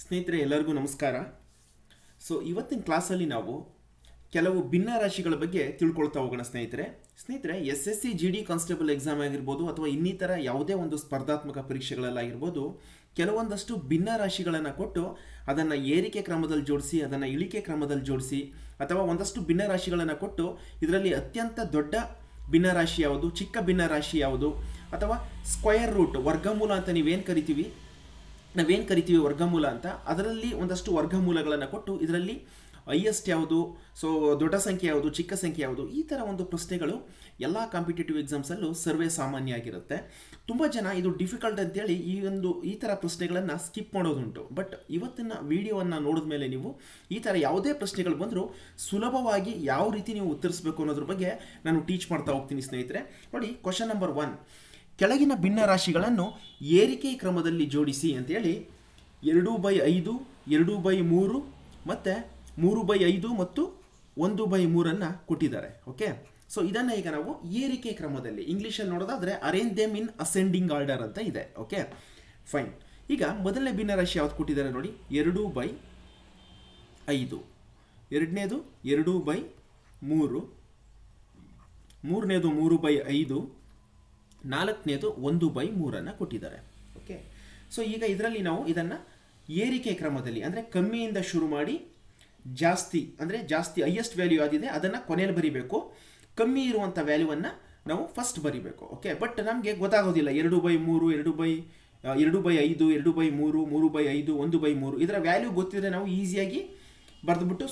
ಸ್ನೇಹಿತರೆ ಎಲ್ಲರಿಗೂ ನಮಸ್ಕಾರ. ಇವತ್ತಿನ ಕ್ಲಾಸಲ್ಲಿ ನಾವು ಕೆಲವು ಭಿನ್ನ ರಾಶಿಗಳ ಬಗ್ಗೆ ತಿಳ್ಕೊಳ್ತಾ ಹೋಗೋಣ. ಸ್ನೇಹಿತರೆ SSC GD ಕಾನ್ಸ್ಟೇಬಲ್ ಎಕ್ಸಾಮ್ ಆಗಿರ್ಬೋದು ಅಥವಾ ಇನ್ನಿತರ ಯಾವುದೇ ಒಂದು ಸ್ಪರ್ಧಾತ್ಮಕ ಪರೀಕ್ಷೆಗಳಲ್ಲಾಗಿರ್ಬೋದು, ಕೆಲವೊಂದಷ್ಟು ಭಿನ್ನ ರಾಶಿಗಳನ್ನು ಕೊಟ್ಟು ಅದನ್ನು ಏರಿಕೆ ಕ್ರಮದಲ್ಲಿ ಜೋಡಿಸಿ, ಅದನ್ನು ಇಳಿಕೆ ಕ್ರಮದಲ್ಲಿ ಜೋಡಿಸಿ, ಅಥವಾ ಒಂದಷ್ಟು ಭಿನ್ನ ರಾಶಿಗಳನ್ನು ಕೊಟ್ಟು ಇದರಲ್ಲಿ ಅತ್ಯಂತ ದೊಡ್ಡ ಭಿನ್ನ ರಾಶಿ ಯಾವುದು, ಚಿಕ್ಕ ಭಿನ್ನ ರಾಶಿ ಯಾವುದು, ಅಥವಾ ಸ್ಕ್ವಯರ್ ರೂಟ್ ವರ್ಗಮೂಲ ಅಂತ ನಾವೇನು ಕರಿತೀವಿ ವರ್ಗಮೂಲ ಅಂತ, ಅದರಲ್ಲಿ ಒಂದಷ್ಟು ವರ್ಗಮೂಲಗಳನ್ನು ಕೊಟ್ಟು ಇದರಲ್ಲಿ ಹೈಯೆಸ್ಟ್ ಯಾವುದು, ದೊಡ್ಡ ಸಂಖ್ಯೆ ಯಾವುದು, ಚಿಕ್ಕ ಸಂಖ್ಯೆ ಯಾವುದು, ಈ ಥರ ಒಂದು ಪ್ರಶ್ನೆಗಳು ಎಲ್ಲ ಕಾಂಪಿಟೇಟಿವ್ ಎಕ್ಸಾಮ್ಸಲ್ಲೂ ಸರ್ವೇ ಸಾಮಾನ್ಯ ಆಗಿರುತ್ತೆ. ತುಂಬ ಜನ ಇದು ಡಿಫಿಕಲ್ಟ್ ಅಂತೇಳಿ ಈ ಥರ ಪ್ರಶ್ನೆಗಳನ್ನು ಸ್ಕಿಪ್ ಮಾಡೋದುಂಟು. ಬಟ್ ಇವತ್ತಿನ ವಿಡಿಯೋವನ್ನು ನೋಡಿದ ಮೇಲೆ ನೀವು ಈ ಥರ ಯಾವುದೇ ಪ್ರಶ್ನೆಗಳು ಬಂದರೂ ಸುಲಭವಾಗಿ ಯಾವ ರೀತಿ ನೀವು ಉತ್ತರಿಸಬೇಕು ಅನ್ನೋದ್ರ ಬಗ್ಗೆ ನಾನು ಟೀಚ್ ಮಾಡ್ತಾ ಹೋಗ್ತೀನಿ. ಸ್ನೇಹಿತರೆ ನೋಡಿ, ಕ್ವಶನ್ ನಂಬರ್ 1, ಕೆಳಗಿನ ಭಿನ್ನ ರಾಶಿಗಳನ್ನು ಏರಿಕೆ ಕ್ರಮದಲ್ಲಿ ಜೋಡಿಸಿ ಅಂತೇಳಿ 2/5, 2/3 ಮತ್ತು 3/5 ಮತ್ತು 1/3 ಕೊಟ್ಟಿದ್ದಾರೆ. ಓಕೆ, ಇದನ್ನು ಈಗ ನಾವು ಏರಿಕೆ ಕ್ರಮದಲ್ಲಿ, ಇಂಗ್ಲೀಷಲ್ಲಿ ನೋಡೋದಾದರೆ ಅರೇಂಜ್ ದೇಮ್ ಇನ್ ಅಸೆಂಡಿಂಗ್ ಆರ್ಡರ್ ಅಂತ ಇದೆ. Okay fine. ಈಗ ಮೊದಲನೇ ಭಿನ್ನ ರಾಶಿ ಯಾವ್ದು ಕೊಟ್ಟಿದ್ದಾರೆ ನೋಡಿ, 2/5, ಎರಡನೇದು 2/3, ಮೂರನೇದು 3/5, ನಾಲ್ಕನೇದು 1/3 ಕೊಟ್ಟಿದ್ದಾರೆ. ಓಕೆ, ಈಗ ಇದರಲ್ಲಿ ನಾವು ಇದನ್ನು ಏರಿಕೆ ಕ್ರಮದಲ್ಲಿ, ಅಂದರೆ ಕಮ್ಮಿಯಿಂದ ಶುರು ಮಾಡಿ ಜಾಸ್ತಿ ಹೈಯೆಸ್ಟ್ ವ್ಯಾಲ್ಯೂ ಯಾವ್ದಿದೆ ಅದನ್ನು ಕೊನೆಯಲ್ಲಿ ಬರಿಬೇಕು, ಕಮ್ಮಿ ಇರುವಂಥ ವ್ಯಾಲ್ಯೂವನ್ನು ನಾವು ಫಸ್ಟ್ ಬರಿಬೇಕು. ಓಕೆ, ಬಟ್ ನಮಗೆ ಗೊತ್ತಾಗೋದಿಲ್ಲ 2/3, 2/5, 2/3, 3/5, 1/3 ಇದರ ವ್ಯಾಲ್ಯೂ ಗೊತ್ತಿದ್ರೆ ನಾವು ಈಸಿಯಾಗಿ ಬರೆದುಬಿಟ್ಟು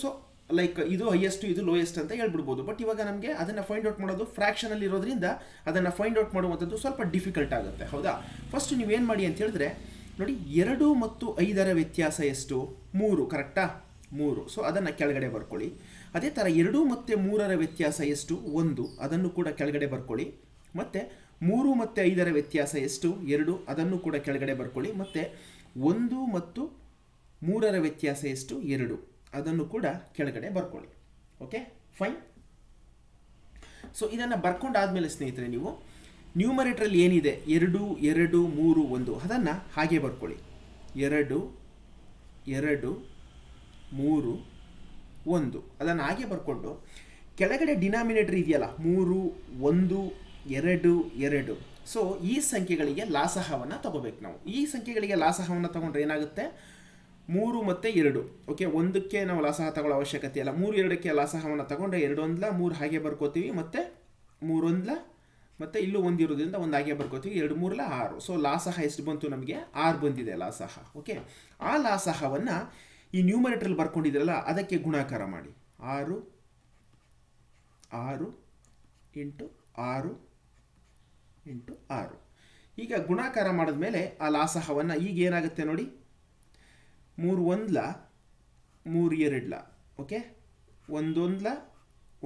ಲೈಕ್ ಇದು ಹೈಯೆಸ್ಟ್ ಇದು ಲೋಯೆಸ್ಟ್ ಅಂತ ಹೇಳ್ಬಿಡ್ಬೋದು. ಬಟ್ ಇವಾಗ ನಮಗೆ ಅದನ್ನು ಫೈಂಡ್ ಔಟ್ ಮಾಡೋದು ಫ್ರ್ಯಾಕ್ಷನಲ್ಲಿ ಇರೋದ್ರಿಂದ ಅದನ್ನು ಫೈಂಡ್ ಔಟ್ ಮಾಡುವಂಥದ್ದು ಸ್ವಲ್ಪ ಡಿಫಿಕಲ್ಟ್ ಆಗುತ್ತೆ. ಹೌದಾ, ಫಸ್ಟ್ ನೀವೇನು ಮಾಡಿ ಅಂತ ಹೇಳಿದ್ರೆ ನೋಡಿ, 2 ಮತ್ತು 5ರ ವ್ಯತ್ಯಾಸ ಎಷ್ಟು? 3, ಕರೆಕ್ಟಾ? 3. ಅದನ್ನು ಕೆಳಗಡೆ ಬರ್ಕೊಳ್ಳಿ. ಅದೇ ಥರ 2 ಮತ್ತು 3ರ ವ್ಯತ್ಯಾಸ ಎಷ್ಟು? 1, ಅದನ್ನು ಕೂಡ ಕೆಳಗಡೆ ಬರ್ಕೊಳ್ಳಿ. ಮತ್ತು 3 ಮತ್ತು 5ರ ವ್ಯತ್ಯಾಸ ಎಷ್ಟು? 2, ಅದನ್ನು ಕೂಡ ಕೆಳಗಡೆ ಬರ್ಕೊಳ್ಳಿ. ಮತ್ತು 1 ಮತ್ತು 3ರ ವ್ಯತ್ಯಾಸ ಎಷ್ಟು? 2, ಅದನ್ನು ಕೂಡ ಕೆಳಗಡೆ ಬರ್ಕೊಳ್ಳಿ. Okay fine. ಇದನ್ನು ಬರ್ಕೊಂಡಾದ್ಮೇಲೆ ಸ್ನೇಹಿತರೆ ನೀವು ನ್ಯೂಮರೇಟ್ರಲ್ಲಿ ಏನಿದೆ 2, 2, 3, 1 ಅದನ್ನು ಹಾಗೆ ಬರ್ಕೊಳ್ಳಿ. 2, 2, 3, 1 ಅದನ್ನು ಹಾಗೆ ಬರ್ಕೊಂಡು ಕೆಳಗಡೆ ಡಿನಾಮಿನೇಟರ್ ಇದೆಯಲ್ಲ 3, 1, 2, 2, ಈ ಸಂಖ್ಯೆಗಳಿಗೆ ಲಾಸಹವನ್ನು ತಗೋಬೇಕು ನಾವು. ಈ ಸಂಖ್ಯೆಗಳಿಗೆ ಲಾಸಹವನ್ನು ತಗೊಂಡ್ರೆ ಏನಾಗುತ್ತೆ? 3 ಮತ್ತು 2. ಓಕೆ, 1ಕ್ಕೆ ನಾವು ಲಾಸಹ ತಗೊಳ್ಳೋ ಅವಶ್ಯಕತೆ ಇಲ್ಲ. 3, 2ಕ್ಕೆ ಲಾಸಹವನ್ನು ತಗೊಂಡ್ರೆ 2 1 3 ಹಾಗೆ ಬರ್ಕೋತೀವಿ, ಮತ್ತು 3 1 ಮತ್ತು ಇಲ್ಲೂ 1 ಇರೋದ್ರಿಂದ 1 ಹಾಗೆ ಬರ್ಕೋತೀವಿ, 2 3 6. ಲಾಸಹ ಎಷ್ಟು ಬಂತು? ನಮಗೆ 6 ಬಂದಿದೆ ಲಾಸಹ. ಓಕೆ, ಆ ಲಾಸಹವನ್ನು ಈ ನ್ಯೂಮರೇಟ್ರಲ್ಲಿ ಬರ್ಕೊಂಡಿದ್ರಲ್ಲ ಅದಕ್ಕೆ ಗುಣಾಕಾರ ಮಾಡಿ. 6 6 ಇಂಟು 6 ಇಂಟು 6. ಈಗ ಗುಣಾಕಾರ ಮಾಡಿದ್ಮೇಲೆ ಆ ಲಾಸಹವನ್ನು ಈಗ ಏನಾಗುತ್ತೆ ನೋಡಿ, 3 1 3 2. ಓಕೆ, 1 1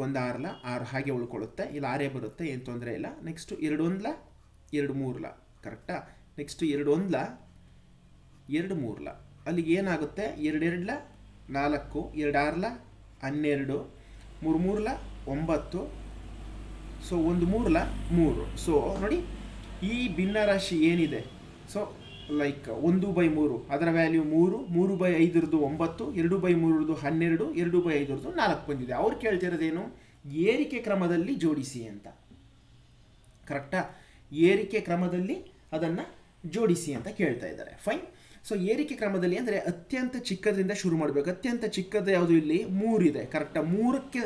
1 6 6 ಹಾಗೆ ಉಳ್ಕೊಳ್ಳುತ್ತೆ, ಇಲ್ಲ 6 ಬರುತ್ತೆ, ಏನು ತೊಂದರೆ ಇಲ್ಲ. ನೆಕ್ಸ್ಟು 2 1 2 3, ಕರೆಕ್ಟಾ? ನೆಕ್ಸ್ಟು 2 1 2 3, ಅಲ್ಲಿಗೆ ಏನಾಗುತ್ತೆ? 2 2 4, 2 6 12, 3 3 9, 1 3 3. ನೋಡಿ, ಈ ಭಿನ್ನ ರಾಶಿ ಏನಿದೆ, ಲೈಕ್ 1/3 ಅದರ ವ್ಯಾಲ್ಯೂ 3, 3/5 9, 2/3 12, 2/5 4 ಬಂದಿದೆ. ಅವ್ರು ಕೇಳ್ತಿರೋದೇನು? ಏರಿಕೆ ಕ್ರಮದಲ್ಲಿ ಜೋಡಿಸಿ ಅಂತ, ಕರೆಕ್ಟಾ? ಏರಿಕೆ ಕ್ರಮದಲ್ಲಿ ಅದನ್ನು ಜೋಡಿಸಿ ಅಂತ ಕೇಳ್ತಾ ಇದ್ದಾರೆ. ಫೈನ್. ಏರಿಕೆ ಕ್ರಮದಲ್ಲಿ ಅಂದರೆ ಅತ್ಯಂತ ಚಿಕ್ಕದ್ರಿಂದ ಶುರು ಮಾಡಬೇಕು. ಅತ್ಯಂತ ಚಿಕ್ಕದು ಯಾವುದು? ಇಲ್ಲಿ 3 ಇದೆ, ಕರೆಕ್ಟಾ? 3ಕ್ಕೆ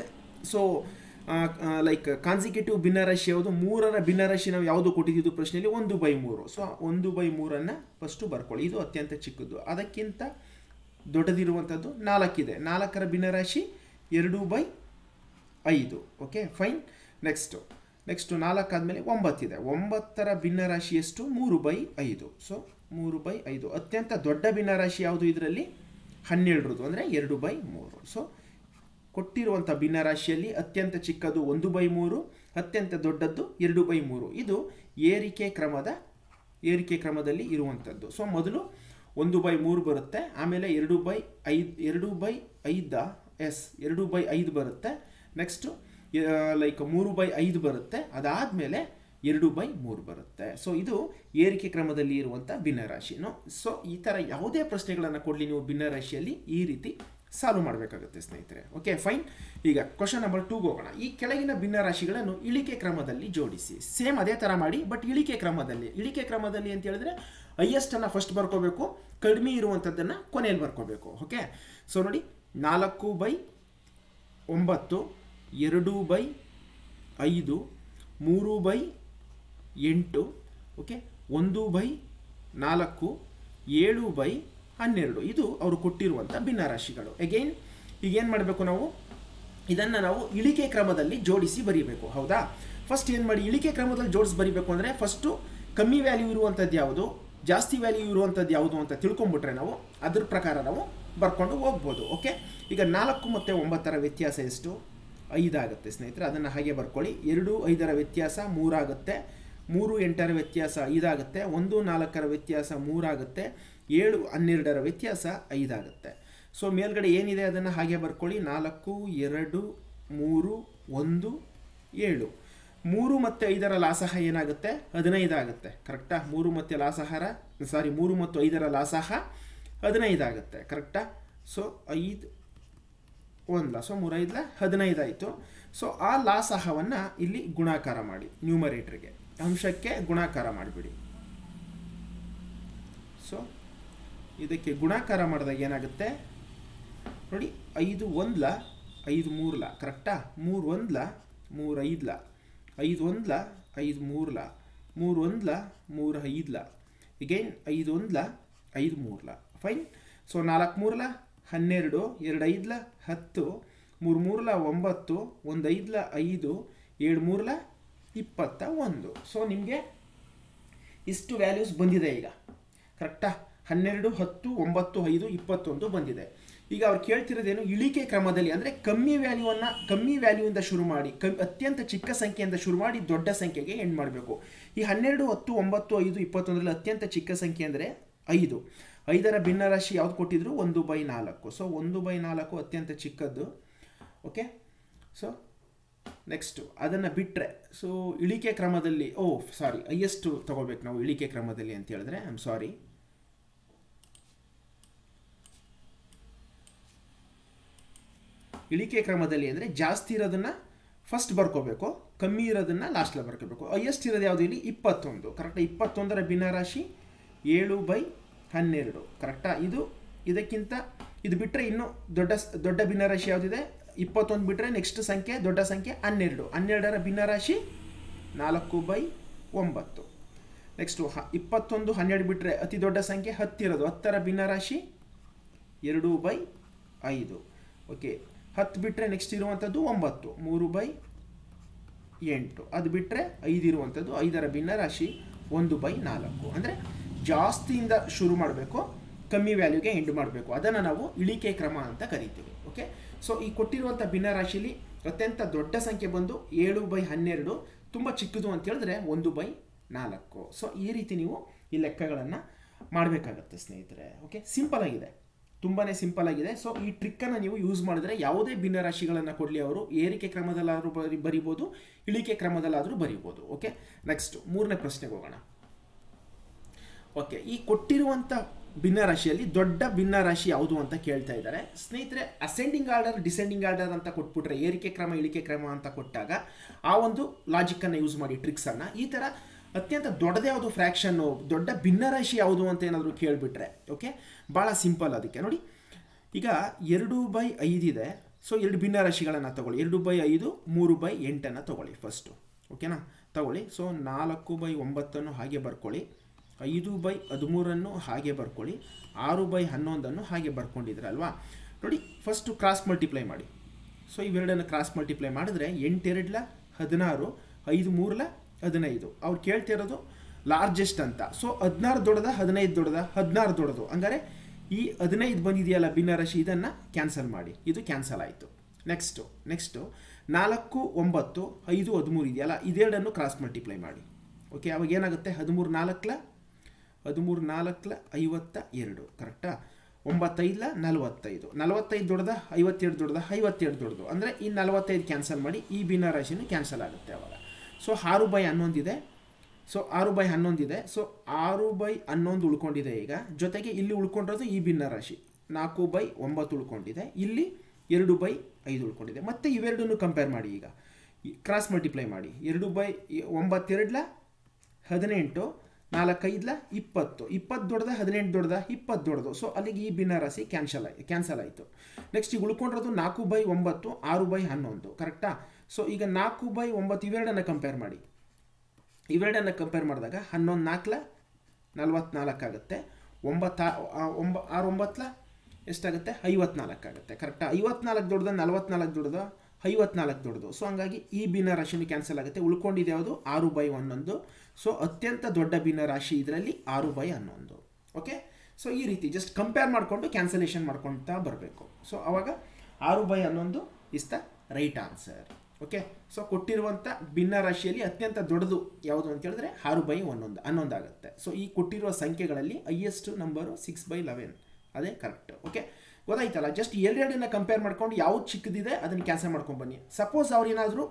ಲೈಕ್ ಕಾನ್ಸಿಕ್ಯೂಟಿವ್ ಭಿನ್ನರಾಶಿ ಯಾವುದು? 3ರ ಭಿನ್ನರಾಶಿ ನಾವು ಯಾವುದು ಕೊಟ್ಟಿದ್ದು ಪ್ರಶ್ನೆಯಲ್ಲಿ? 1/3. 1/3 ಫಸ್ಟು ಬರ್ಕೊಳ್ಳಿ, ಇದು ಅತ್ಯಂತ ಚಿಕ್ಕದು. ಅದಕ್ಕಿಂತ ದೊಡ್ಡದಿರುವಂಥದ್ದು 4 ಇದೆ, 4ರ ಭಿನ್ನರಾಶಿ 2/5. Okay fine. ನೆಕ್ಸ್ಟು 4 ಆದಮೇಲೆ 9 ಇದೆ, 9ರ ಭಿನ್ನರಾಶಿ ಎಷ್ಟು? 3/5. 3/5. ಅತ್ಯಂತ ದೊಡ್ಡ ಭಿನ್ನರಾಶಿ ಯಾವುದು ಇದರಲ್ಲಿ? 12, ಅಂದರೆ 2/3. ಕೊಟ್ಟಿರುವಂಥ ಭಿನ್ನರಾಶಿಯಲ್ಲಿ ಅತ್ಯಂತ ಚಿಕ್ಕದು 1/3, ಅತ್ಯಂತ ದೊಡ್ಡದ್ದು 2/3. ಇದು ಏರಿಕೆ ಕ್ರಮದಲ್ಲಿ ಇರುವಂಥದ್ದು. ಮೊದಲು 1/3 ಬರುತ್ತೆ, ಆಮೇಲೆ 2/5 ಬರುತ್ತೆ, ನೆಕ್ಸ್ಟು ಲೈಕ್ 3/5 ಬರುತ್ತೆ, ಅದಾದಮೇಲೆ 2/3 ಬರುತ್ತೆ. ಸೊ ಇದು ಏರಿಕೆ ಕ್ರಮದಲ್ಲಿ ಇರುವಂಥ ಭಿನ್ನರಾಶಿನು. ಸೊ ಈ ಥರ ಯಾವುದೇ ಪ್ರಶ್ನೆಗಳನ್ನು ಕೊಡಲಿ ನೀವು ಭಿನ್ನರಾಶಿಯಲ್ಲಿ ಈ ರೀತಿ ಸಾಲ್ವ್ ಮಾಡಬೇಕಾಗುತ್ತೆ ಸ್ನೇಹಿತರೆ. Okay fine. ಈಗ ಕ್ವಶನ್ ನಂಬರ್ 2ಗೆ ಹೋಗೋಣ. ಈ ಕೆಳಗಿನ ಭಿನ್ನರಾಶಿಗಳನ್ನು ಇಳಿಕೆ ಕ್ರಮದಲ್ಲಿ ಜೋಡಿಸಿ. ಸೇಮ್ ಅದೇ ಥರ ಮಾಡಿ, ಬಟ್ ಇಳಿಕೆ ಕ್ರಮದಲ್ಲಿ ಅಂತ ಹೇಳಿದ್ರೆ ಹೈಯೆಸ್ಟನ್ನು ಫಸ್ಟ್ ಬರ್ಕೋಬೇಕು, ಕಡಿಮೆ ಇರುವಂಥದ್ದನ್ನು ಕೊನೆಯಲ್ಲಿ ಬರ್ಕೋಬೇಕು. ಓಕೆ ಸೊ ನೋಡಿ, 4/9, 2/5, 3/8, ಓಕೆ 1/4, 7/12 ಇದು ಅವರು ಕೊಟ್ಟಿರುವಂಥ ಭಿನ್ನರಾಶಿಗಳು. ಅಗೈನ್ ಈಗೇನು ಮಾಡಬೇಕು, ನಾವು ಇದನ್ನು ನಾವು ಇಳಿಕೆ ಕ್ರಮದಲ್ಲಿ ಜೋಡಿಸಿ ಬರೀಬೇಕು. ಹೌದಾ? ಫಸ್ಟ್ ಏನು ಮಾಡಿ, ಇಳಿಕೆ ಕ್ರಮದಲ್ಲಿ ಜೋಡಿಸಿ ಬರೀಬೇಕು ಅಂದರೆ ಫಸ್ಟು ಕಮ್ಮಿ ವ್ಯಾಲ್ಯೂ ಇರುವಂಥದ್ದು ಯಾವುದು, ಜಾಸ್ತಿ ವ್ಯಾಲ್ಯೂ ಇರುವಂಥದ್ದು ಯಾವುದು ಅಂತ ತಿಳ್ಕೊಂಬಿಟ್ರೆ ನಾವು ಅದ್ರ ಪ್ರಕಾರ ನಾವು ಬರ್ಕೊಂಡು ಹೋಗ್ಬೋದು. ಓಕೆ ಈಗ 4 ಮತ್ತು 9ರ ವ್ಯತ್ಯಾಸ ಎಷ್ಟು? 5 ಆಗುತ್ತೆ ಸ್ನೇಹಿತರೆ. ಅದನ್ನು ಹಾಗೆ ಬರ್ಕೊಳ್ಳಿ. 2, 5ರ ವ್ಯತ್ಯಾಸ 3 ಆಗುತ್ತೆ. 3, 8ರ ವ್ಯತ್ಯಾಸ 5 ಆಗುತ್ತೆ. 1, 4ರ ವ್ಯತ್ಯಾಸ 3 ಆಗುತ್ತೆ. 7, 12ರ ವ್ಯತ್ಯಾಸ 5 ಆಗುತ್ತೆ. ಸೊ ಮೇಲ್ಗಡೆ ಏನಿದೆ ಅದನ್ನು ಹಾಗೆ ಬರ್ಕೊಳ್ಳಿ. 4, 2, 3, 1, 7. 3 ಮತ್ತು 5ರ ಲಾಸಹ ಏನಾಗುತ್ತೆ? 15 ಆಗುತ್ತೆ. ಕರೆಕ್ಟಾ? 3 ಮತ್ತು 5ರ ಲಾಸಹ 15 ಆಗುತ್ತೆ. ಕರೆಕ್ಟಾ? ಸೊ 5 1 ಸೊ 3 5 15 ಆಯಿತು. ಸೊ ಆ ಲಾಸಹವನ್ನು ಇಲ್ಲಿ ಗುಣಾಕಾರ ಮಾಡಿ, ನ್ಯೂಮರೇಟರ್ಗೆ ಅಂಶಕ್ಕೆ ಗುಣಾಕಾರ ಮಾಡಿಬಿಡಿ. ಸೊ ಇದಕ್ಕೆ ಗುಣಾಕಾರ ಮಾಡಿದಾಗ ಏನಾಗುತ್ತೆ ನೋಡಿ, 5 1 5 3 ಕರೆಕ್ಟಾ? 3 1 3 5 5 1 5 3 3 1 3 5 ಅಗೈನ್ 5 1 5 3 ಫೈನ್. ಸೊ 4 3 12, 2 5 10, 3 3 9, 1 5 5, 7 3 21. ಸೊ ನಿಮಗೆ ಇಷ್ಟು ವ್ಯಾಲ್ಯೂಸ್ ಬಂದಿದೆ ಈಗ. ಕರೆಕ್ಟಾ? 12, 10, 9, 5, 21 ಬಂದಿದೆ. ಈಗ ಅವ್ರು ಕೇಳ್ತಿರೋದೇನು, ಇಳಿಕೆ ಕ್ರಮದಲ್ಲಿ ಅಂದರೆ ಕಮ್ಮಿ ವ್ಯಾಲ್ಯೂಯಿಂದ ಶುರು ಮಾಡಿ, ಅತ್ಯಂತ ಚಿಕ್ಕ ಸಂಖ್ಯೆಯಿಂದ ಶುರು ಮಾಡಿ ದೊಡ್ಡ ಸಂಖ್ಯೆಗೆ ಎಂಡ್ ಮಾಡಬೇಕು. ಈ 12, 10, 9, 5, 21ರಲ್ಲಿ ಅತ್ಯಂತ ಚಿಕ್ಕ ಸಂಖ್ಯೆ ಅಂದರೆ 5. 5ರ ಭಿನ್ನರಾಶಿ ಯಾವ್ದು ಕೊಟ್ಟಿದ್ರು? 1/4. ಸೊ 1/4 ಅತ್ಯಂತ ಚಿಕ್ಕದ್ದು. ಓಕೆ ಸೊ ನೆಕ್ಸ್ಟು ಅದನ್ನು ಬಿಟ್ಟರೆ ಸೊ ಇಳಿಕೆ ಕ್ರಮದಲ್ಲಿ ಹೈಯೆಸ್ಟ್ ತಗೋಬೇಕು ನಾವು ಇಳಿಕೆ ಕ್ರಮದಲ್ಲಿ ಅಂತ ಹೇಳಿದ್ರೆ. ಐ ಆಮ್ ಸಾರಿ, ಇಳಿಕೆ ಕ್ರಮದಲ್ಲಿ ಅಂದರೆ ಜಾಸ್ತಿ ಇರೋದನ್ನು ಫಸ್ಟ್ ಬರ್ಕೋಬೇಕು, ಕಮ್ಮಿ ಇರೋದನ್ನು ಲಾಸ್ಟಲ್ಲಿ ಬರ್ಕೋಬೇಕು. ಹೈಯೆಸ್ಟ್ ಇರೋದು ಯಾವುದು ಇಲ್ಲಿ? 21. ಕರೆಕ್ಟಾ? 21ರ ಭಿನ್ನರಾಶಿ 7/12. ಕರೆಕ್ಟಾ? ಇದು ಬಿಟ್ಟರೆ ಇನ್ನೂ ದೊಡ್ಡ ಭಿನ್ನರಾಶಿ ಯಾವುದಿದೆ? 21 ಬಿಟ್ಟರೆ ನೆಕ್ಸ್ಟ್ ಸಂಖ್ಯೆ ದೊಡ್ಡ ಸಂಖ್ಯೆ 12. 12ರ ಭಿನ್ನರಾಶಿ 4/9. ನೆಕ್ಸ್ಟು 21 12 ಬಿಟ್ಟರೆ ಅತಿ ದೊಡ್ಡ ಸಂಖ್ಯೆ 10 ಇರೋದು. 10ರ ಭಿನ್ನರಾಶಿ 2/5. ಓಕೆ 10 ಬಿಟ್ಟರೆ ನೆಕ್ಸ್ಟ್ ಇರುವಂಥದ್ದು 9, 3/8. ಅದು ಬಿಟ್ಟರೆ 5 ಇರುವಂಥದ್ದು. 5ರ ಭಿನ್ನರಾಶಿ 1/4. ಅಂದರೆ ಜಾಸ್ತಿಯಿಂದ ಶುರು ಮಾಡಬೇಕು, ಕಮ್ಮಿ ವ್ಯಾಲ್ಯೂಗೆ ಎಂಡ್ ಮಾಡಬೇಕು. ಅದನ್ನು ನಾವು ಇಳಿಕೆ ಕ್ರಮ ಅಂತ ಕರಿತೀವಿ. ಓಕೆ ಸೊ ಈ ಕೊಟ್ಟಿರುವಂಥ ಭಿನ್ನರಾಶಿಯಲ್ಲಿ ಅತ್ಯಂತ ದೊಡ್ಡ ಸಂಖ್ಯೆ ಬಂದು 7/12, ತುಂಬ ಚಿಕ್ಕದು ಅಂತ ಹೇಳಿದ್ರೆ 1/4. ಸೊ ಈ ರೀತಿ ನೀವು ಈ ಲೆಕ್ಕಗಳನ್ನು ಮಾಡಬೇಕಾಗತ್ತೆ ಸ್ನೇಹಿತರೆ. ಓಕೆ ಸಿಂಪಲ್ ಆಗಿದೆ, ತುಂಬಾ ಸಿಂಪಲ್ ಆಗಿದೆ. ಸೊ ಈ ಟ್ರಿಕ್ಕನ್ನು ನೀವು ಯೂಸ್ ಮಾಡಿದ್ರೆ ಯಾವುದೇ ಭಿನ್ನರಾಶಿಗಳನ್ನು ಕೊಡಲಿ ಅವರು ಏರಿಕೆ ಕ್ರಮದಲ್ಲಾದರೂ ಬರಿಬೋದು, ಇಳಿಕೆ ಕ್ರಮದಲ್ಲಾದರೂ ಬರಿಬೋದು. ಓಕೆ ನೆಕ್ಸ್ಟ್ 3ನೇ ಪ್ರಶ್ನೆಗೆ ಹೋಗೋಣ. ಓಕೆ ಈ ಕೊಟ್ಟಿರುವಂಥ ಭಿನ್ನರಾಶಿಯಲ್ಲಿ ದೊಡ್ಡ ಭಿನ್ನರಾಶಿ ಯಾವುದು ಅಂತ ಕೇಳ್ತಾ ಇದ್ದಾರೆ ಸ್ನೇಹಿತರೆ. ಅಸೆಂಡಿಂಗ್ ಆರ್ಡರ್, ಡಿಸೆಂಡಿಂಗ್ ಆರ್ಡರ್ ಅಂತ ಕೊಟ್ಬಿಟ್ರೆ ಏರಿಕೆ ಕ್ರಮ ಇಳಿಕೆ ಕ್ರಮ ಅಂತ ಕೊಟ್ಟಾಗ ಆ ಒಂದು ಲಾಜಿಕ್ಕನ್ನು ಯೂಸ್ ಮಾಡಿ ಟ್ರಿಕ್ಸನ್ನು ಈ ಥರ ಅತ್ಯಂತ ದೊಡ್ಡದೇ ಯಾವುದು ಫ್ರ್ಯಾಕ್ಷನ್ನು, ದೊಡ್ಡ ಭಿನ್ನರಾಶಿ ಯಾವುದು ಅಂತ ಏನಾದರೂ ಕೇಳಿಬಿಟ್ರೆ ಓಕೆ ಭಾಳ ಸಿಂಪಲ್. ಅದಕ್ಕೆ ನೋಡಿ, ಈಗ 2/5 ಇದೆ. ಸೊ 2 ಭಿನ್ನರಾಶಿಗಳನ್ನು ತಗೊಳ್ಳಿ. 2/5, 3/8 ತಗೊಳ್ಳಿ ಫಸ್ಟು. ಓಕೆನಾ? ತಗೊಳ್ಳಿ. ಸೊ 4/9 ಹಾಗೆ ಬರ್ಕೊಳ್ಳಿ. 5/13 ಹಾಗೆ ಬರ್ಕೊಳ್ಳಿ. 6/11 ಹಾಗೆ ಬರ್ಕೊಂಡಿದ್ರಲ್ವಾ? ನೋಡಿ ಫಸ್ಟು ಕ್ರಾಸ್ ಮಲ್ಟಿಪ್ಲೈ ಮಾಡಿ. ಸೊ ಇವೆರಡನ್ನು ಕ್ರಾಸ್ ಮಲ್ಟಿಪ್ಲೈ ಮಾಡಿದ್ರೆ 8 2 16, 5 3 15. ಅವ್ರು ಕೇಳ್ತಿರೋದು ಲಾರ್ಜೆಸ್ಟ್ ಅಂತ. ಸೊ 16 ದೊಡ್ಡದ, 15 ದೊಡ್ಡದ, 16 ದೊಡ್ಡದು. ಹಂಗಾರೆ ಈ 15 ಬಂದಿದೆಯಲ್ಲ ಭಿನ್ನರಾಶಿ, ಇದನ್ನು ಕ್ಯಾನ್ಸಲ್ ಮಾಡಿ. ಇದು ಕ್ಯಾನ್ಸಲ್ ಆಯಿತು. ನೆಕ್ಸ್ಟು 4 9 5 13 ಇದೆಯಲ್ಲ, ಇದೆರಡನ್ನು ಕ್ರಾಸ್ ಮಲ್ಟಿಪ್ಲೈ ಮಾಡಿ. ಓಕೆ ಅವಾಗ ಏನಾಗುತ್ತೆ? 13 4 52. ಕರೆಕ್ಟಾ? 9 5 45. 45 ದೊಡ್ಡದ, 57 ದೊಡ್ಡದ, 57 ದೊಡ್ಡದು. ಅಂದರೆ ಈ 45 ಕ್ಯಾನ್ಸಲ್ ಮಾಡಿ, ಈ ಭಿನ್ನರಾಶಿನೂ ಕ್ಯಾನ್ಸಲ್ ಆಗುತ್ತೆ ಅವಾಗ. ಸೊ 6/11 ಇದೆ. ಸೊ 6/11 ಇದೆ. ಸೊ 6/11 ಉಳ್ಕೊಂಡಿದೆ ಈಗ. ಜೊತೆಗೆ ಇಲ್ಲಿ ಉಳ್ಕೊಂಡಿರೋದು ಈ ಭಿನ್ನರಾಶಿ 4/9 ಉಳ್ಕೊಂಡಿದೆ. ಇಲ್ಲಿ 2/5 ಉಳ್ಕೊಂಡಿದೆ. ಮತ್ತೆ ಇವೆರಡನ್ನು ಕಂಪೇರ್ ಮಾಡಿ, ಈಗ ಕ್ರಾಸ್ ಮಲ್ಟಿಪ್ಲೈ ಮಾಡಿ. 2/9 18, 4/5 20, 20 ದೊಡ್ಡದ 18 ದೊಡ್ಡದ 20 ದೊಡ್ಡದು. ಸೊ ಅಲ್ಲಿಗೆ ಈ ಭಿನ್ನರಾಶಿ ಕ್ಯಾನ್ಸಲ್ ಆಯಿತು. ನೆಕ್ಸ್ಟ್ ಈಗ ಉಳ್ಕೊಂಡಿರೋದು 4/9, 6/11 ಕರೆಕ್ಟಾ. ಸೊ ಈಗ 4/9 ಇವೆರಡನ್ನು ಕಂಪೇರ್ ಮಾಡಿ. ಇವೆರಡನ್ನು ಕಂಪೇರ್ ಮಾಡಿದಾಗ 11 4 44 ಆಗುತ್ತೆ. 6 ಎಷ್ಟಾಗುತ್ತೆ? 54 ಆಗುತ್ತೆ ಕರೆಕ್ಟಾ. 54 ದೊಡ್ಡದ 44 ದೊಡ್ಡದ 54 ದೊಡ್ಡದು. ಸೊ ಹಂಗಾಗಿ ಈ ಭಿನ್ನರಾಶಿನೂ ಕ್ಯಾನ್ಸಲ್ ಆಗುತ್ತೆ. ಉಳ್ಕೊಂಡಿದೆ ಯಾವುದು? 6/11. ಸೊ ಅತ್ಯಂತ ದೊಡ್ಡ ಭಿನ್ನರಾಶಿ ಇದರಲ್ಲಿ 6/11. ಓಕೆ. ಸೊ ಈ ರೀತಿ ಜಸ್ಟ್ ಕಂಪೇರ್ ಮಾಡಿಕೊಂಡು ಕ್ಯಾನ್ಸಲೇಷನ್ ಮಾಡ್ಕೊಳ್ತಾ ಬರಬೇಕು. ಸೊ ಅವಾಗ 6/11 is the right answer. Okay. So ಕೊಟ್ಟಿರುವಂಥ ಭಿನ್ನರಾಶಿಯಲ್ಲಿ ಅತ್ಯಂತ ದೊಡ್ಡದು ಯಾವುದು ಅಂತ ಹೇಳಿದ್ರೆ 6/11 ಆಗುತ್ತೆ. ಸೊ ಈ ಕೊಟ್ಟಿರುವ ಸಂಖ್ಯೆಗಳಲ್ಲಿ ಹೈಯೆಸ್ಟ್ ನಂಬರು 6/11, ಅದೇ ಕರೆಕ್ಟ್. ಓಕೆ, ಗೊತ್ತಾಯ್ತಲ್ಲ. ಜಸ್ಟ್ ಎರಡೆರಡನ್ನ ಕಂಪೇರ್ ಮಾಡ್ಕೊಂಡು ಯಾವ್ದು ಚಿಕ್ಕದಿದೆ ಅದನ್ನು ಕ್ಯಾನ್ಸಲ್ ಮಾಡ್ಕೊಂಡು ಬನ್ನಿ. ಸಪೋಸ್ ಅವ್ರು ಏನಾದರೂ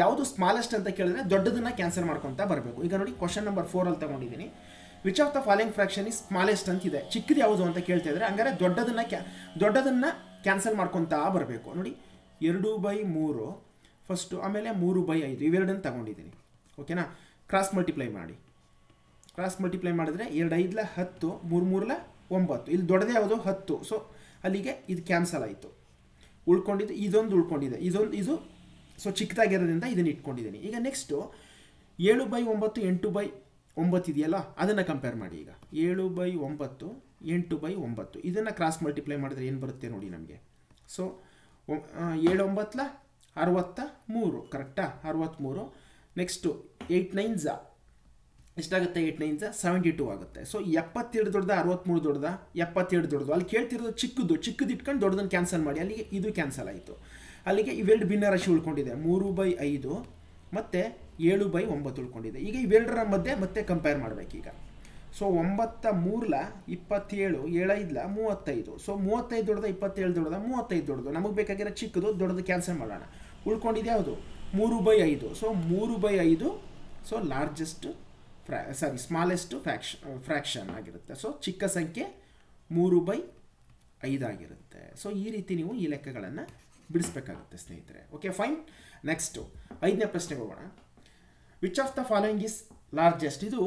ಯಾವುದು ಸ್ಮಾಲೆಸ್ಟ್ ಅಂತ ಕೇಳಿದ್ರೆ ದೊಡ್ಡದನ್ನು ಕ್ಯಾನ್ಸಲ್ ಮಾಡ್ಕೊತಾ ಬರಬೇಕು. ಈಗ ನೋಡಿ ಕ್ವಶನ್ ನಂಬರ್ 4 ಅಲ್ಲಿ ತಗೊಂಡಿದ್ದೀನಿ. Which of the following fraction is smallest ಅಂತಿದೆ. ಚಿಕ್ಕದು ಯಾವುದು ಅಂತ ಕೇಳ್ತಾ ಇದ್ರೆ ಹಂಗಾರೆ ದೊಡ್ಡದನ್ನು ಕ್ಯಾನ್ಸಲ್ ಮಾಡ್ಕೊತಾ ಬರಬೇಕು. ನೋಡಿ 2/3 ಫಸ್ಟು, ಆಮೇಲೆ 3/5 ಇವೆರಡನ್ನು ತಗೊಂಡಿದ್ದೀನಿ. ಓಕೆನಾ. ಕ್ರಾಸ್ ಮಲ್ಟಿಪ್ಲೈ ಮಾಡಿ. ಕ್ರಾಸ್ ಮಲ್ಟಿಪ್ಲೈ ಮಾಡಿದ್ರೆ 2 5 10, 3 3 9. ಇಲ್ಲಿ ದೊಡ್ಡದೇ ಯಾವುದು? 10. ಸೊ ಅಲ್ಲಿಗೆ ಇದು ಕ್ಯಾನ್ಸಲ್ ಆಯಿತು. ಉಳ್ಕೊಂಡಿದ್ದು ಇದೊಂದು ಉಳ್ಕೊಂಡಿದೆ. ಇದು ಸೊ ಚಿಕ್ಕದಾಗಿರೋದ್ರಿಂದ ಇದನ್ನು ಇಟ್ಕೊಂಡಿದ್ದೀನಿ. ಈಗ ನೆಕ್ಸ್ಟು 7/9 8/9 ಇದೆಯಲ್ಲ, ಅದನ್ನು ಕಂಪೇರ್ ಮಾಡಿ. ಈಗ 7/9 8/9 ಇದನ್ನು ಕ್ರಾಸ್ ಮಲ್ಟಿಪ್ಲೈ ಮಾಡಿದ್ರೆ ಏನು ಬರುತ್ತೆ ನೋಡಿ ನಮಗೆ. ಸೊ 7 9 63 ಕರೆಕ್ಟಾ, 63. ನೆಕ್ಸ್ಟು 8 9 ಎಷ್ಟಾಗುತ್ತೆ? 8 9 72 ಆಗುತ್ತೆ. ಸೊ 72 ದೊಡ್ಡದ 63 ದೊಡ್ಡದ 72 ದೊಡ್ಡದು. ಅಲ್ಲಿ ಕೇಳ್ತಿರೋದು ಚಿಕ್ಕದು ಇಟ್ಕೊಂಡು ದೊಡ್ಡದನ್ನು ಕ್ಯಾನ್ಸಲ್ ಮಾಡಿ. ಅಲ್ಲಿಗೆ ಇದು ಕ್ಯಾನ್ಸಲ್ ಆಯಿತು. ಅಲ್ಲಿಗೆ ಇವೆರಡು ಭಿನ್ನರಾಶಿ ಉಳ್ಕೊಂಡಿದೆ, 3/5 ಮತ್ತು 7/9 ಉಳ್ಕೊಂಡಿದೆ. ಈಗ ಇವೆರಡರ ಮಧ್ಯೆ ಮತ್ತೆ ಕಂಪೇರ್ ಮಾಡಬೇಕೀಗ. ಸೊ 9 3 27, 7 5 35. ಸೊ 35 ದೊಡ್ಡದ 27 ದೊಡ್ಡದ 35 ದೊಡ್ಡದು. ನಮಗೆ ಬೇಕಾಗಿರೋ ಚಿಕ್ಕದು ದೊಡ್ಡದು ಕ್ಯಾನ್ಸಲ್ ಮಾಡೋಣ. ಉಳ್ಕೊಂಡಿದೆ ಯಾವುದು? 3/5. So 3/5 so largest smallest fraction ಆಗಿರುತ್ತೆ. ಸೊ ಚಿಕ್ಕ ಸಂಖ್ಯೆ 3/5 ಆಗಿರುತ್ತೆ. ಸೊ ಈ ರೀತಿ ನೀವು ಈ ಲೆಕ್ಕಗಳನ್ನು ಬಿಡಿಸ್ಬೇಕಾಗುತ್ತೆ ಸ್ನೇಹಿತರೆ. Okay, fine. ನೆಕ್ಸ್ಟು 5ನೇ ಪ್ರಶ್ನೆಗೆ ಹೋಗೋಣ. Which of the following is largest. ಇದು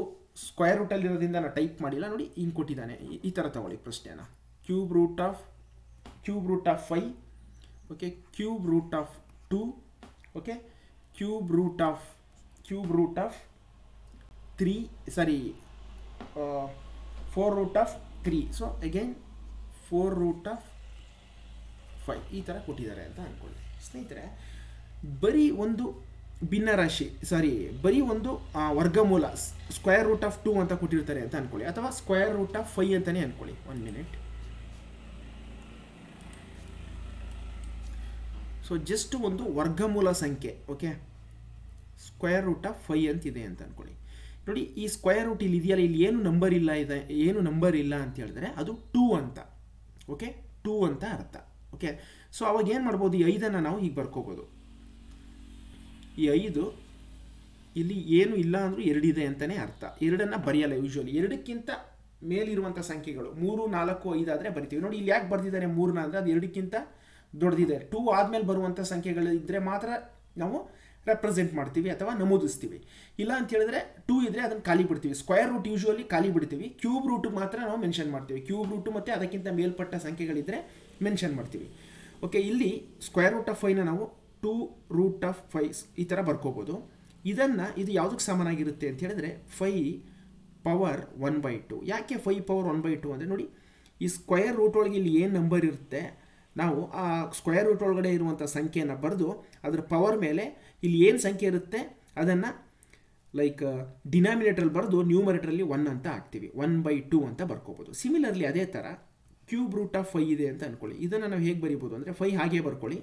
ಸ್ಕ್ವೇರ್ ರೂಟಲ್ಲಿರೋದ್ರಿಂದ ನಾನು ಟೈಪ್ ಮಾಡಿಲ್ಲ. ನೋಡಿ ಹಿಂಗೆ ಕೊಟ್ಟಿದ್ದಾನೆ. ಈ ಥರ ತಗೊಳ್ಳಿ ಪ್ರಶ್ನೆನ. Cube root of 5. Okay, cube root of 2. Okay, cube root of 3, sorry 4 root of 3. So again 4 root of 5 ಈ ಥರ ಕೊಟ್ಟಿದ್ದಾರೆ ಅಂತ ಅಂದ್ಕೊಳ್ಳಿ ಸ್ನೇಹಿತರೆ. ಬರೀ ಒಂದು ಭಿನ್ನರಾಶಿ, ಬರೀ ಒಂದು ವರ್ಗಮೂಲ ಸ್ಕ್ವೇರ್ ರೂಟ್ ಆಫ್ 2 ಅಂತ ಕೊಟ್ಟಿರ್ತಾರೆ ಅಂತ ಅಂದ್ಕೊಳ್ಳಿ, ಅಥವಾ ಸ್ಕ್ವೇರ್ ರೂಟ್ ಆಫ್ 5 ಅಂತಲೇ ಅಂದ್ಕೊಳ್ಳಿ. 1 ಮಿನಿಟ್. ಸೊ ಜಸ್ಟ್ ಒಂದು ವರ್ಗಮೂಲ ಸಂಖ್ಯೆ. ಓಕೆ, ಸ್ಕ್ವೇರ್ ರೂಟ್ ಆಫ್ 5 ಅಂತಿದೆ ಅಂತ ಅಂದ್ಕೊಳ್ಳಿ. ನೋಡಿ ಈ ಸ್ಕ್ವೇರ್ ರೂಟ್ ಇಲ್ಲಿ ಇದೆಯಲ್ಲ, ಇಲ್ಲಿ ಏನು ನಂಬರ್ ಇಲ್ಲ ಅಂತ ಹೇಳಿದ್ರೆ ಅದು 2 ಅಂತ. ಓಕೆ, 2 ಅಂತ ಅರ್ಥ. ಓಕೆ, ಸೊ ಅವಾಗ ಏನು ಮಾಡ್ಬೋದು? ಈ 5ಅನ್ನು ನಾವು ಹೀಗೆ ಬರ್ಕೋಬೋದು. ಈ 5 ಇಲ್ಲಿ ಏನು ಇಲ್ಲ ಅಂದರೂ 2 ಇದೆ ಅಂತಲೇ ಅರ್ಥ. 2ಅನ್ನು ಬರೆಯಲ್ಲ ಯೂಶ್ವಲಿ. 2ಕ್ಕಿಂತ ಮೇಲಿರುವಂಥ ಸಂಖ್ಯೆಗಳು 3 4 5 ಆದರೆ ಬರಿತೀವಿ. ನೋಡಿ ಇಲ್ಲಿ ಯಾಕೆ ಬರ್ದಿದ್ದಾರೆ 3 ಅಂದರೆ ಅದು 2ಕ್ಕಿಂತ ದೊಡ್ಡದಿದೆ. 2 ಆದಮೇಲೆ ಬರುವಂಥ ಸಂಖ್ಯೆಗಳು ಇದ್ದರೆ ಮಾತ್ರ ನಾವು ರೆಪ್ರೆಸೆಂಟ್ ಮಾಡ್ತೀವಿ ಅಥವಾ ನಮೂದಿಸ್ತೀವಿ. ಇಲ್ಲ ಅಂತ ಹೇಳಿದ್ರೆ 2 ಇದ್ದರೆ ಅದನ್ನು ಖಾಲಿ ಬಿಡ್ತೀವಿ. ಸ್ಕ್ವೇರ್ ರೂಟ್ ಯೂಶ್ವಲಿ ಖಾಲಿ ಬಿಡ್ತೀವಿ. ಕ್ಯೂಬ್ ರೂಟ್ ಮಾತ್ರ ನಾವು ಮೆನ್ಷನ್ ಮಾಡ್ತೀವಿ. ಕ್ಯೂಬ್ ರೂಟು ಮತ್ತು ಅದಕ್ಕಿಂತ ಮೇಲ್ಪಟ್ಟ ಸಂಖ್ಯೆಗಳಿದ್ದರೆ ಮೆನ್ಷನ್ ಮಾಡ್ತೀವಿ. ಓಕೆ, ಇಲ್ಲಿ ಸ್ಕ್ವೇರ್ ರೂಟ್ ಆಫ್ 5ನ ನಾವು 2 ರೂಟ್ ಆಫ್ 5 ಈ ಥರ ಬರ್ಕೋಬೋದು. ಇದು ಯಾವುದಕ್ಕೆ ಸಮಾನಾಗಿರುತ್ತೆ ಅಂತ ಹೇಳಿದ್ರೆ 5 ಪವರ್ 1/2. ಯಾಕೆ 5 ಪವರ್ 1/2 ಅಂದರೆ ನೋಡಿ ಈ ಸ್ಕ್ವೇರ್ ರೂಟ್ ಒಳಗೆ ಇಲ್ಲಿ ಏನು ನಂಬರ್ ಇರುತ್ತೆ, ನಾವು ಆ ಸ್ಕ್ವೇರ್ ರೂಟ್ ಒಳಗಡೆ ಇರುವಂಥ ಸಂಖ್ಯೆಯನ್ನು ಬರೆದು ಅದರ ಪವರ್ ಮೇಲೆ ಇಲ್ಲಿ ಏನು ಸಂಖ್ಯೆ ಇರುತ್ತೆ ಅದನ್ನು ಲೈಕ್ ಡಿನಾಮಿನೇಟ್ರಲ್ಲಿ ಬರೆದು ನ್ಯೂಮರೇಟ್ರಲ್ಲಿ 1 ಅಂತ ಹಾಕ್ತೀವಿ. 1/2 ಅಂತ ಬರ್ಕೋಬೋದು. ಸಿಮಿಲರ್ಲಿ ಅದೇ ಥರ ಕ್ಯೂಬ್ ರೂಟ್ ಆಫ್ 5 ಇದೆ ಅಂತ ಅಂದ್ಕೊಳ್ಳಿ. ಇದನ್ನು ನಾವು ಹೇಗೆ ಬರಿಬೋದು ಅಂದರೆ 5 ಹಾಗೆ ಬರ್ಕೊಳ್ಳಿ.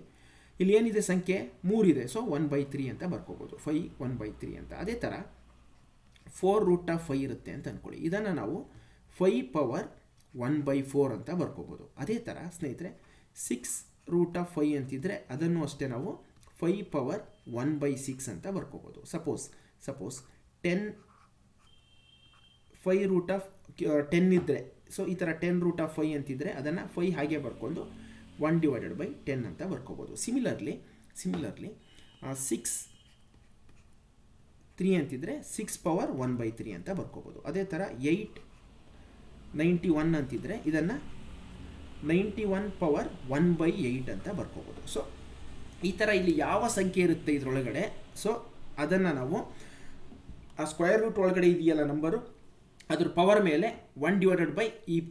ಇಲ್ಲಿ ಏನಿದೆ ಸಂಖ್ಯೆ 3 ಇದೆ. ಸೊ 1/3 ಅಂತ ಬರ್ಕೋಬೋದು. 5 1/3 ಅಂತ. ಅದೇ ಥರ 4 ರೂಟ್ ಆಫ್ 5 ಇರುತ್ತೆ ಅಂತ ಅಂದ್ಕೊಳ್ಳಿ. ಇದನ್ನು ನಾವು 5 ಪವರ್ 1/4 ಅಂತ ಬರ್ಕೋಬೋದು. ಅದೇ ಥರ ಸ್ನೇಹಿತರೆ 6 ರೂಟ್ ಆಫ್ 5 ಅಂತಿದ್ರೆ ಅದನ್ನು ಅಷ್ಟೇ ನಾವು 5 ಪವರ್ 1/6 ಅಂತ ಬರ್ಕೋಬೋದು. ಸಪೋಸ್ 10 5√10 ಇದ್ದರೆ, ಸೊ ಈ ಥರ 10√5 ಅಂತಿದ್ರೆ ಅದನ್ನು 5 ಹಾಗೆ ಬರ್ಕೊಂಡು 1/10 ಅಂತ ಬರ್ಕೋಬೋದು. ಸಿಮಿಲರ್ಲಿ 6 3 ಅಂತಿದ್ರೆ 6^1/3 ಅಂತ ಬರ್ಕೋಬೋದು. ಅದೇ ಥರ 891 ಅಂತಿದ್ರೆ ಇದನ್ನು 91^1/8 ಅಂತ ಬರ್ಕೋಬೋದು. ಸೊ ಈ ಥರ ಇಲ್ಲಿ ಯಾವ ಸಂಖ್ಯೆ ಇರುತ್ತೆ ಇದರೊಳಗಡೆ, ಸೊ ಅದನ್ನು ನಾವು ಆ ಸ್ಕ್ವೇರ್ ರೂಟ್ ಒಳಗಡೆ ಇದೆಯಲ್ಲ ನಂಬರು, ಅದ್ರ ಪವರ್ ಮೇಲೆ 1/,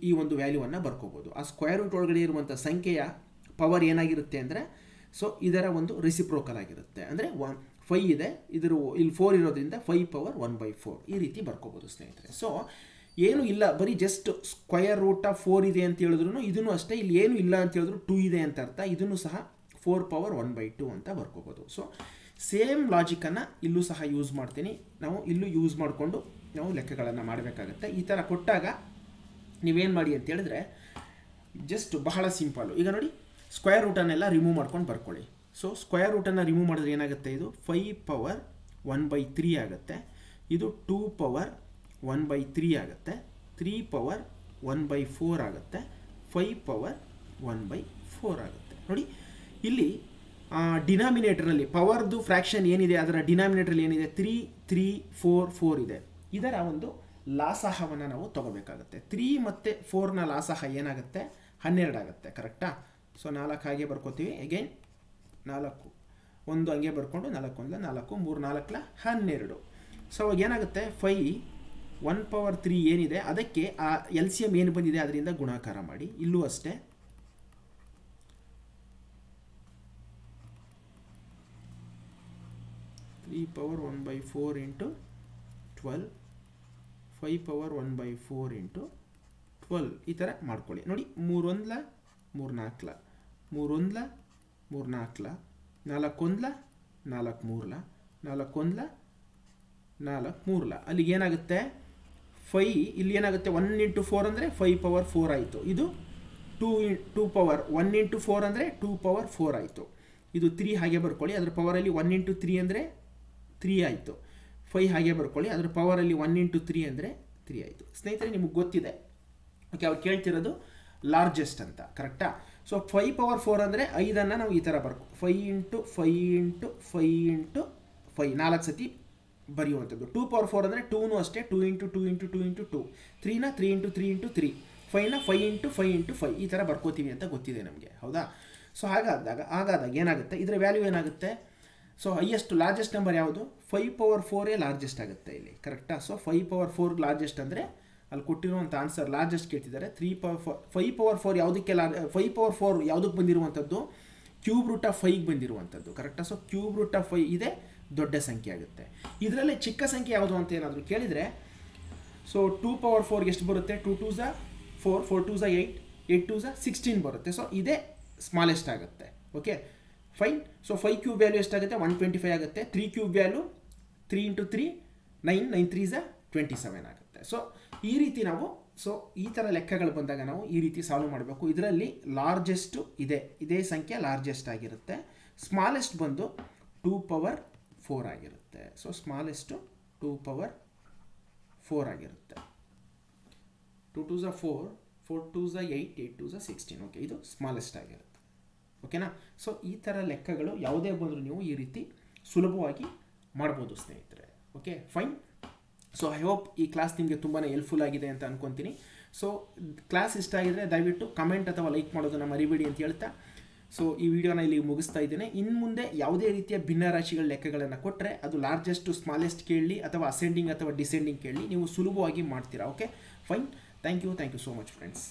ಈ ಒಂದು ವ್ಯಾಲ್ಯೂವನ್ನು ಬರ್ಕೋಬೋದು. ಆ ಸ್ಕ್ವೇರ್ ರೂಟ್ ಒಳಗಡೆ ಇರುವಂಥ ಸಂಖ್ಯೆಯ ಪವರ್ ಏನಾಗಿರುತ್ತೆ ಅಂದರೆ, ಸೊ ಇದರ ಒಂದು ರೆಸಿಪ್ರೋಕಲ್ ಆಗಿರುತ್ತೆ. ಅಂದರೆ 5 ಇದೆ, ಇಲ್ಲಿ 4 ಇರೋದ್ರಿಂದ 5^1/4 ಈ ರೀತಿ ಬರ್ಕೋಬೋದು ಸ್ನೇಹಿತರೆ. ಸೊ ಏನು ಇಲ್ಲ, ಬರೀ ಜಸ್ಟ್ √4 ಇದೆ ಅಂತ ಹೇಳಿದ್ರು ಇದನ್ನು ಅಷ್ಟೇ, ಇಲ್ಲಿ ಏನು ಇಲ್ಲ ಅಂತ ಹೇಳಿದ್ರು 2 ಇದೆ ಅಂತ ಅರ್ಥ. ಇದನ್ನು ಸಹ 4^1/2 ಅಂತ ಬರ್ಕೋಬೋದು. ಸೊ ಸೇಮ್ ಲಾಜಿಕನ್ನು ಇಲ್ಲೂ ಸಹ ಯೂಸ್ ಮಾಡ್ತೀನಿ. ನಾವು ಇಲ್ಲೂ ಯೂಸ್ ಮಾಡಿಕೊಂಡು ನಾವು ಲೆಕ್ಕಗಳನ್ನು ಮಾಡಬೇಕಾಗತ್ತೆ. ಈ ಥರ ಕೊಟ್ಟಾಗ ನೀವೇನು ಮಾಡಿ ಅಂತ ಹೇಳಿದ್ರೆ ಜಸ್ಟ್ ಬಹಳ ಸಿಂಪಲ್ಲು. ಈಗ ನೋಡಿ, ಸ್ಕ್ವೇರ್ ರೂಟನ್ನೆಲ್ಲ ರಿಮೂವ್ ಮಾಡ್ಕೊಂಡು ಬರ್ಕೊಳ್ಳಿ. ಸೊ ಸ್ಕ್ವೇರ್ ರೂಟನ್ನು ರಿಮೂವ್ ಮಾಡಿದ್ರೆ ಏನಾಗುತ್ತೆ, ಇದು 5^1/3 ಆಗುತ್ತೆ, ಇದು 2^1/3 ಆಗುತ್ತೆ, 3^1/4 ಆಗುತ್ತೆ, 5^1/4 ಆಗುತ್ತೆ. ನೋಡಿ ಇಲ್ಲಿ ಡಿನಾಮಿನೇಟರ್ನಲ್ಲಿ ಪವರ್ದು ಫ್ರ್ಯಾಕ್ಷನ್ ಏನಿದೆ ಅದರ ಡಿನಾಮಿನೇಟ್ರಲ್ಲಿ ಏನಿದೆ 3 3 4 4 ಇದೆ. ಇದರ ಒಂದು ಲಾಸಹವನ್ನು ನಾವು ತಗೋಬೇಕಾಗುತ್ತೆ. 3 ಮತ್ತು 4ನ ಲಾಸಹ ಏನಾಗುತ್ತೆ, 12 ಆಗುತ್ತೆ. ಕರೆಕ್ಟಾ? ಸೊ 4 ಹಾಗೆ ಬರ್ಕೋತೀವಿ. ಅಗೈನ್ 4 1 ಹಂಗೆ ಬರ್ಕೊಂಡು 4 1 4 3 4 12. ಸೊ ಅವಾಗ ಏನಾಗುತ್ತೆ, 5 1/3 ಏನಿದೆ ಅದಕ್ಕೆ ಆ LCM ಏನು ಬಂದಿದೆ ಅದರಿಂದ ಗುಣಾಕಾರ ಮಾಡಿ. ಇಲ್ಲೂ ಅಷ್ಟೇ 3^1/4 × 12, 5^1/4 × 12 ಈ ಥರ ಮಾಡ್ಕೊಳ್ಳಿ. ನೋಡಿ 3 1 3 4 3 1 3 4 4 1 4 3 4 1 4 3 ಅಲ್ಲಿಗೆ ಏನಾಗುತ್ತೆ 5, ಇಲ್ಲಿ ಏನಾಗುತ್ತೆ 1 × 4 ಅಂದರೆ 5^4 ಆಯಿತು. ಇದು 2 ಪವರ್ 1 × 4 ಅಂದರೆ 2^4 ಆಯಿತು. ಇದು 3 ಹಾಗೆ ಬರ್ಕೊಳ್ಳಿ, ಅದರ ಪವರಲ್ಲಿ 1 × 3 ಅಂದರೆ 3 ಆಯಿತು. 5 ಹಾಗೆ ಬರ್ಕೊಳ್ಳಿ, ಅದರ ಪವರಲ್ಲಿ 1 × 3 ಅಂದರೆ 3 ಆಯಿತು. ಸ್ನೇಹಿತರೆ ನಿಮಗೆ ಗೊತ್ತಿದೆ, ಓಕೆ, ಅವ್ರು ಕೇಳ್ತಿರೋದು ಲಾರ್ಜೆಸ್ಟ್ ಅಂತ. ಕರೆಕ್ಟಾ? ಸೊ 5^4 ಅಂದರೆ 5ಅನ್ನು ನಾವು ಈ ಥರ 5 × 5 × 5 × 5 4 ಸತಿ ಬರೆಯುವಂಥದ್ದು. 2^4 ಅಂದರೆ 2ನೂ ಅಷ್ಟೇ, 2 × 2 × 2 × 2, 3ನ 3 × 3 × 3, 5ನ 5 × 5 × 5 ಈ ಥರ ಬರ್ಕೋತೀವಿ ಅಂತ ಗೊತ್ತಿದೆ ನಮಗೆ, ಹೌದಾ? ಸೊ ಹಾಗಾದಾಗ ಏನಾಗುತ್ತೆ, ಇದರ ವ್ಯಾಲ್ಯೂ ಏನಾಗುತ್ತೆ, ಸೊ ಹೈಯೆಸ್ಟ್ ಲಾರ್ಜೆಸ್ಟ್ ನಂಬರ್ ಯಾವುದು, 5^4 ಲಾರ್ಜೆಸ್ಟ್ ಆಗುತ್ತೆ ಇಲ್ಲಿ. ಕರೆಕ್ಟಾ? ಸೊ 5^4 ಲಾರ್ಜೆಸ್ಟ್ ಅಂದರೆ ಅಲ್ಲಿ ಕೊಟ್ಟಿರುವಂಥ ಆನ್ಸರ್ ಲಾರ್ಜೆಸ್ಟ್ ಕೇಳ್ತಿದ್ದಾರೆ. 5^4 ಯಾವುದಕ್ಕೆ 5^4 ಯಾವುದಕ್ಕೆ ಬಂದಿರುವಂಥದ್ದು, √5ಗೆ ಬಂದಿರುವಂಥದ್ದು. ಕರೆಕ್ಟಾ? ಸೊ √5 ಇದೆ ದೊಡ್ಡ ಸಂಖ್ಯೆ ಆಗುತ್ತೆ. ಇದರಲ್ಲಿ ಚಿಕ್ಕ ಸಂಖ್ಯೆ ಯಾವುದು ಅಂತ ಏನಾದರೂ ಕೇಳಿದರೆ, ಸೊ 2^4 ಎಷ್ಟು ಬರುತ್ತೆ, 2 2s 4, 4 2s 8, 8 2s 16 ಬರುತ್ತೆ. ಸೊ ಇದೇ ಸ್ಮಾಲೆಸ್ಟ್ ಆಗುತ್ತೆ. Okay, fine. ಸೊ 5³ ವ್ಯಾಲ್ಯೂ ಎಷ್ಟಾಗುತ್ತೆ, 125 ಆಗುತ್ತೆ. 3³ ವ್ಯಾಲ್ಯೂ 3 × 3 9, 9 3s 27 ಆಗುತ್ತೆ. ಸೊ ಈ ರೀತಿ ನಾವು, ಸೊ ಈ ಥರ ಲೆಕ್ಕಗಳು ಬಂದಾಗ ನಾವು ಈ ರೀತಿ ಸಾಲ್ವ್ ಮಾಡಬೇಕು. ಇದರಲ್ಲಿ ಲಾರ್ಜೆಸ್ಟು ಇದೇ ಸಂಖ್ಯೆ ಲಾರ್ಜೆಸ್ಟ್ ಆಗಿರುತ್ತೆ. ಸ್ಮಾಲೆಸ್ಟ್ ಬಂದು 2^4 ಆಗಿರುತ್ತೆ. ಸೊ ಸ್ಮಾಲೆಸ್ಟು 2^4 ಆಗಿರುತ್ತೆ. 2 2s 4, 4 2s 8, 8 2s 16. ಓಕೆ, ಇದು ಸ್ಮಾಲೆಸ್ಟ್ ಆಗಿರುತ್ತೆ. ಓಕೆನಾ? ಸೊ ಈ ಥರ ಲೆಕ್ಕಗಳು ಯಾವುದೇ ಬಂದರೂ ನೀವು ಈ ರೀತಿ ಸುಲಭವಾಗಿ ಮಾಡ್ಬೋದು ಸ್ನೇಹಿತರೆ. Okay, fine. So I hope ಈ ಕ್ಲಾಸ್ ನಿಮಗೆ ತುಂಬಾ ಹೆಲ್ಪ್ಫುಲ್ ಆಗಿದೆ ಅಂತ ಅನ್ಕೊತೀನಿ. ಸೊ ಕ್ಲಾಸ್ ಇಷ್ಟ ಆಗಿದರೆ ದಯವಿಟ್ಟು ಕಮೆಂಟ್ ಅಥವಾ ಲೈಕ್ ಮಾಡೋದನ್ನು ಮರಿಬೇಡಿ ಅಂತ ಹೇಳ್ತಾ, ಸೊ ಈ ವಿಡಿಯೋನ ಇಲ್ಲಿ ಮುಗಿಸ್ತಾ ಇದ್ದೇನೆ. ಇನ್ನು ಮುಂದೆ ಯಾವುದೇ ರೀತಿಯ ಭಿನ್ನರಾಶಿಗಳ ಲೆಕ್ಕಗಳನ್ನು ಕೊಟ್ಟರೆ ಅದು ಲಾರ್ಜೆಸ್ಟ್ ಸ್ಮಾಲೆಸ್ಟ್ ಕೇಳಲಿ ಅಥವಾ ಅಸೆಂಡಿಂಗ್ ಅಥವಾ ಡಿಸೆಂಡಿಂಗ್ ಕೇಳಲಿ, ನೀವು ಸುಲಭವಾಗಿ ಮಾಡ್ತೀರಾ. Okay, fine. Thank you so much friends.